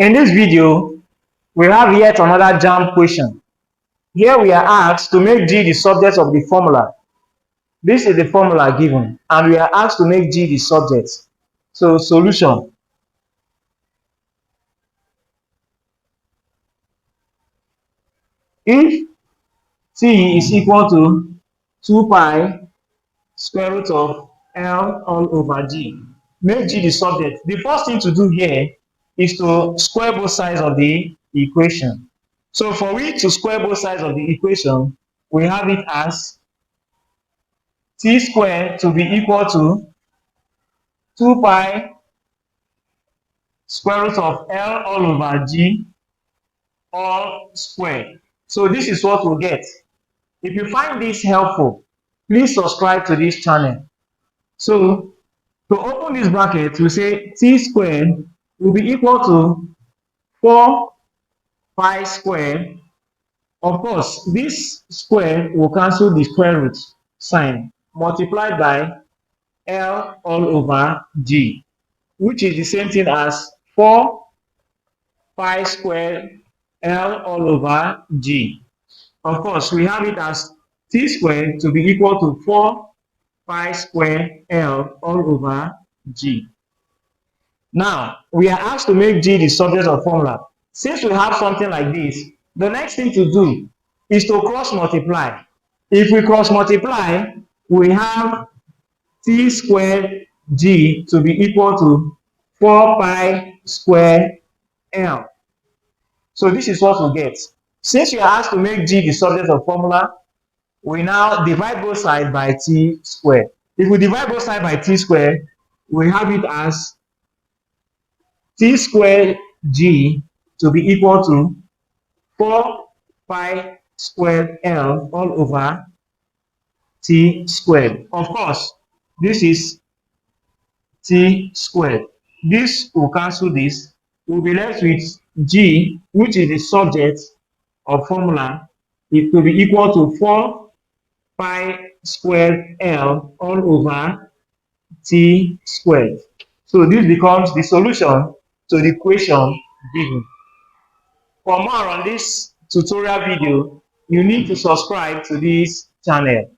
In this video, we have yet another JAMB question. Here we are asked to make G the subject of the formula. This is the formula given, and we are asked to make G the subject. So, solution. If T is equal to 2 pi square root of L all over G, make G the subject. The first thing to do here is to square both sides of the equation. So for we to square both sides of the equation, we have it as T squared to be equal to 2 pi square root of L all over G all squared. So this is what we'll get. If you find this helpful, please subscribe to this channel. So to open this bracket, we say T squared will be equal to 4 pi squared. Of course, this square will cancel the square root sign, multiplied by L all over G, which is the same thing as 4 pi squared L all over G. Of course, we have it as T squared to be equal to 4 pi squared L all over G. Now, we are asked to make G the subject of formula. Since we have something like this, the next thing to do is to cross multiply. If we cross multiply, we have T squared G to be equal to 4 pi squared L. So this is what we get. Since we are asked to make G the subject of formula, we now divide both sides by T squared. If we divide both sides by T squared, we have it as T squared G to be equal to 4 pi squared L all over T squared. Of course, this is T squared. This will cancel this. We'll be left with G, which is the subject of formula. It will be equal to 4 pi squared L all over T squared. So this becomes the solution to the equation given. For more on this tutorial video, you need to subscribe to this channel.